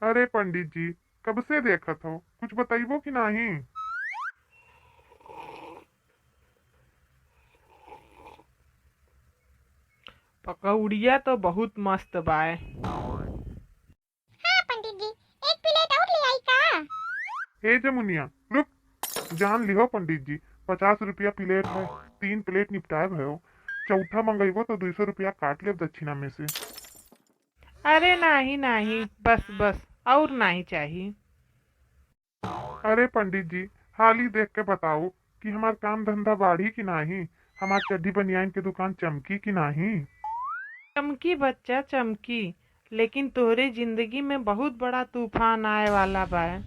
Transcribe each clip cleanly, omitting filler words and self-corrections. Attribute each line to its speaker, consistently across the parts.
Speaker 1: अरे पंडित जी, कब से देखत हो, कुछ बताइबो कि नहीं।
Speaker 2: पकौड़िया तो बहुत मस्त बाय।
Speaker 3: हाँ पंडित जी, एक प्लेट और ले आई का।
Speaker 1: हे जमुनिया, रुक। जान लिहो पंडित जी, 50 रुपया प्लेट है। 3 प्लेट निपटाए भयो। चौथा मंगेबो तो 200 रुपया काट लेब दक्षिणा में से।
Speaker 2: अरे नहीं नहीं, बस बस, और नहीं चाहिए।
Speaker 1: अरे पंडित जी, हाल ही देख के बताओ कि हमार काम धंधा बढ़ी कि नहीं। हमार चड्डी बनियान की दुकान चमकी कि नहीं।
Speaker 2: चमकी बच्चा चमकी, लेकिन तोहरे जिंदगी में बहुत बड़ा तूफान आए वाला बा।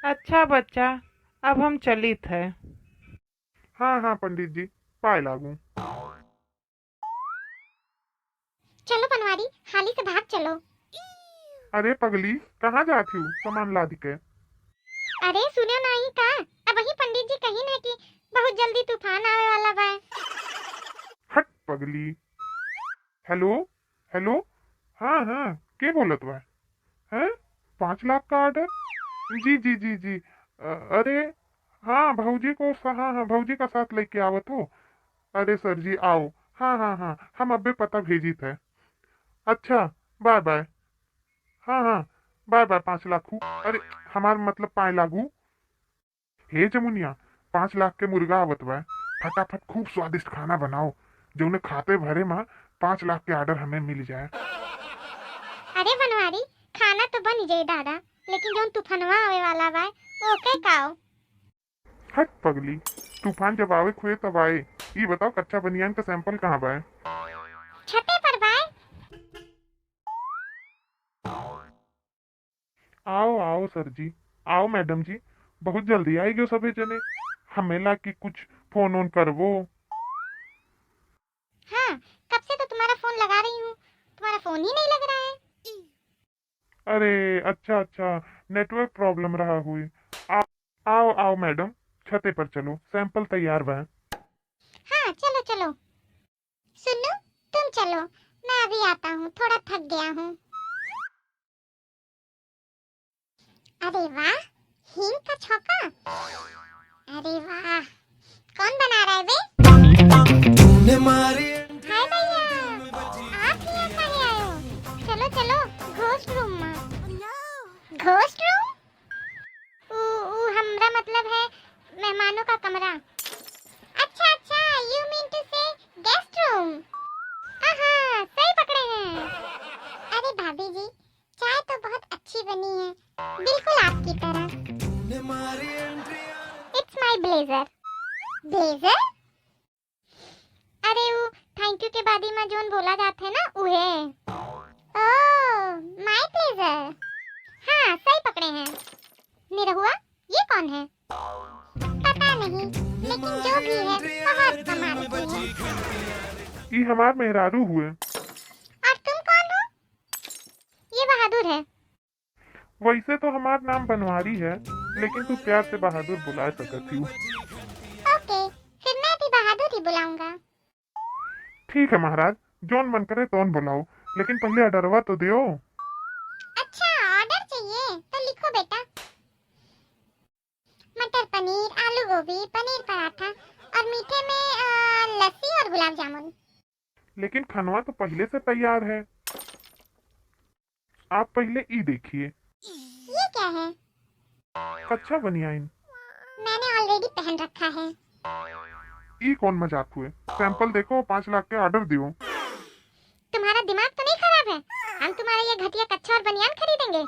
Speaker 2: अच्छा बच्चा, अब हम चलित है।
Speaker 1: हाँ हाँ पंडित जी, पाए लागू।
Speaker 3: चलो बनवारी, हाली से भाग चलो।
Speaker 1: अरे पगली, कहाँ जाती हूँ सामान लाद के।
Speaker 3: अरे सुनियो नहीं का, अब वही पंडित जी कही ना कि बहुत जल्दी तूफान आवे वाला बा।
Speaker 1: हट पगली। हेलो। हेलो। हाँ हाँ, के बोलत बा है। 5 लाख का ऑर्डर। जी जी जी जी। अरे हाँ, भौजी को हाँ हाँ, भौजी का साथ लेके आवत हो। अरे सर जी आओ। हाँ हाँ हाँ, हम अबे पता भेजी थे। अच्छा, बाय बाय। हाँ हाँ, बाय बाय 5 लाख हूँ। अरे हमार मतलब 5 लाख। हे जमुनिया, 5 लाख के मुर्गा आवत बा। फटाफट खूब स्वादिष्ट खाना बनाओ, जो उन्हें खाते भरे माँ 5 लाख के ऑर्डर हमें मिल जाए।
Speaker 3: अरे बनवारी, खाना तो बन जाए दादा, लेकिन जो तूफानवा आवे वाला बा ओके काओ।
Speaker 1: हट पगली, तूफान जब आवे खुए तब आए। ये बताओ कच्चा बनियान का सैंपल कहाँ बा है?
Speaker 3: छते पर बा।
Speaker 1: आओ आओ सर जी, आओ मैडम जी। बहुत जल्दी आएगी सभी जने। हमें ला कि कुछ फोन ऑन करवो।
Speaker 3: हाँ, कब से तो तुम्हारा फोन लगा रही हूँ, तुम्हारा फोन ही नहीं लग रहा है।
Speaker 1: अरे अच्छा अच्छा, नेटवर्क प्रॉब्लम रहा हुई। आ, आओ आओ मैडम, छते पर चलो, सैंपल तैयार बा।
Speaker 3: हाँ चलो चलो। सुनो, तुम चलो, मैं अभी आता हूँ, थोड़ा थक गया हूँ। अरे वाह, हींग का छौंका। अरे वाह, कौन बना रहा है बे? हाय भैया, आप यहाँ काहे आए हो? चलो चलो, घोस्ट रूम में। Ghost room? ऊ हमरा मतलब है मेहमानों का कमरा। अच्छा अच्छा, यू मीन टू से गेस्ट रूम। हाँ, सही पकड़े हैं। अरे भाभी जी, चाय तो बहुत अच्छी बनी है, बिल्कुल आपकी तरह। It's my blazer. ब्लेजर? अरे वो थैंक यू के बाद ही में जोन बोला जाते है ना, उहे। ओह, माय ब्लेजर। हाँ, सही पकड़े हैं। निरहुआ, ये कौन है? पता नहीं, लेकिन जो भी है बहुत कमाल की है।
Speaker 1: ये हमार मेहरारू हुए।
Speaker 3: और तुम कौन हो? ये बहादुर है।
Speaker 1: वैसे तो हमार नाम बनवारी है, लेकिन तू प्यार से बहादुर बुला सकती हूँ।
Speaker 3: ओके, फिर मैं भी बहादुर ही बुलाऊंगा।
Speaker 1: ठीक है महाराज, जोन मन करे तोन बुलाओ, लेकिन पहले ऑर्डरवा तो दियो।
Speaker 3: अच्छा, ऑर्डर चाहिए तो लिखो बेटा। मटर पनीर, आलू गोभी, पनीर पराठा और मीठे में लस्सी और गुलाब जामुन।
Speaker 1: लेकिन खनवा तो पहले से तैयार है। आप पहले ई देखिए।
Speaker 3: ये क्या है?
Speaker 1: कच्चा बनियाइन।
Speaker 3: मैंने ऑलरेडी पहन रखा है।
Speaker 1: ई कौन मजाक हुए। सैंपल देखो, 5 लाख के ऑर्डर दियो।
Speaker 3: तुम्हारा दिमाग तो नहीं खराब है? हम तुम्हारा ये घटिया कच्चा और बनियान खरीदेंगे?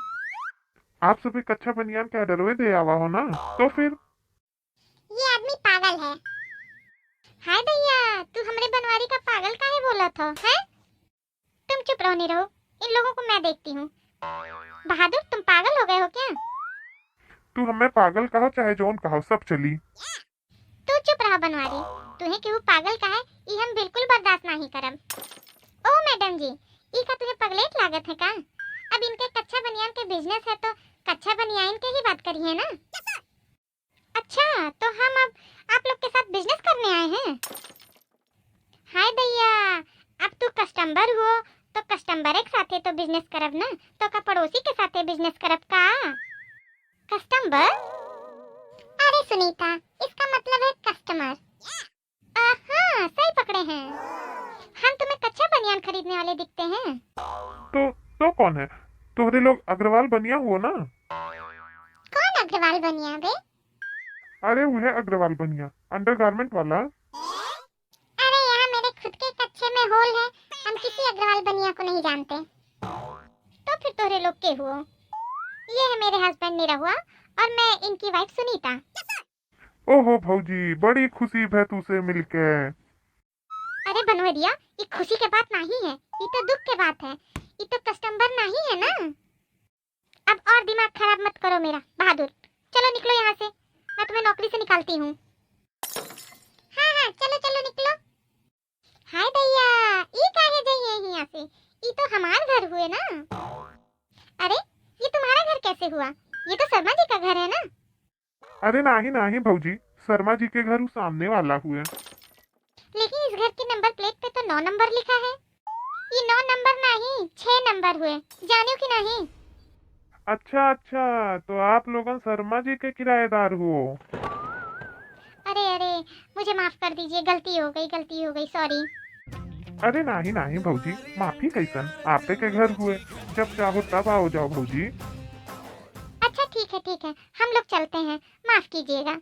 Speaker 1: आप सभी कच्चा बनियान के ऑर्डर दे आवा हो ना, तो फिर।
Speaker 3: ये आदमी पागल है। हाय भैया, तू हमरे बनवारी का पागल काहे बोला था, हैं? तुम चुप रहो, नहीं रहो, इन लोगों को मैं देखती हूँ। बहादुर, तुम पागल हो गए हो क्या?
Speaker 1: तू हमें पागल कहो चाहे जोन कहो, सब चली।
Speaker 3: तू चुप रहा बनवारी, तुम्हें केहू पागल कहे ई हम बिल्कुल बर्दाश्त नहीं करब। ओ मैडम जी, ई का तुम्हें पगलेट लागत है का? अब इनके कच्चा बनियान के बिजनेस है तो कच्चा बनियान के ही बात करी है ना? अच्छा, तो हम अब आप लोग के साथ बिजनेस करने आए हैं? हाय भैया, अब तू कस्टमर कस्टमर हुओ तो कस्टमर के साथे तो बिजनेस करब ना, तो का पड़ोसी के साथे बिजनेस करब का? कस्टमर? अरे सुनीता, इसका मतलब है कस्टमर। हाँ, सही पकड़े हैं। हम तुम्हें कच्चा बनियान खरीदने वाले दिखते हैं।
Speaker 1: तो कौन है? तोहरे लोग अग्रवाल बनिया हुआ ना?
Speaker 3: कौन अग्रवाल बनिया बे?
Speaker 1: अरे वो है अग्रवाल बनिया, अंडरगारमेंट वाला।
Speaker 3: अरे यहाँ मेरे खुद के कच्चे में होल है, हम किसी अग्रवाल बनिया को नहीं जानते। तो फिर तोरे लोग के हुआ? ये है मेरे हस्बैंड निरहुआ और मैं इनकी वाइफ सुनीता।
Speaker 1: ओहो भौजी, बड़ी खुशी है तुझसे मिलके।
Speaker 3: अरे बनवरिया, ये खुशी के बात नहीं है, ये तो दुख के बात है। ये तो कस्टमर नहीं है ना। अब और दिमाग खराब मत करो मेरा बहादुर। चलो निकलो यहाँ से, मैं तुम्हें नौकरी से निकालती हूँ। हाँ हाँ, चलो चलो निकलो। हाय भैया, ये काहे जाइए यहाँ से? ये तो हमारा घर हुए ना। अरे ये तुम्हारा घर कैसे हुआ? ये तो शर्मा जी का घर है ना।
Speaker 1: अरे नहीं भौजी, शर्मा जी के घर सामने वाला हुए।
Speaker 3: लेकिन इस घर के नंबर प्लेट पे तो 9 नंबर लिखा है। ये 9 नंबर नहीं 6 नंबर हुए, जानियो कि नहीं?
Speaker 1: अच्छा, तो आप लोगन शर्मा जी के किराएदार हो?
Speaker 3: अरे अरे, मुझे माफ कर दीजिए, गलती हो गई, सॉरी।
Speaker 1: अरे नहीं भौजी, माफी कैसन, आपे के घर हुए, जब चाहो तब आओ जाओ भौजी।
Speaker 3: अच्छा ठीक है, हम लोग चलते हैं, माफ कीजिएगा।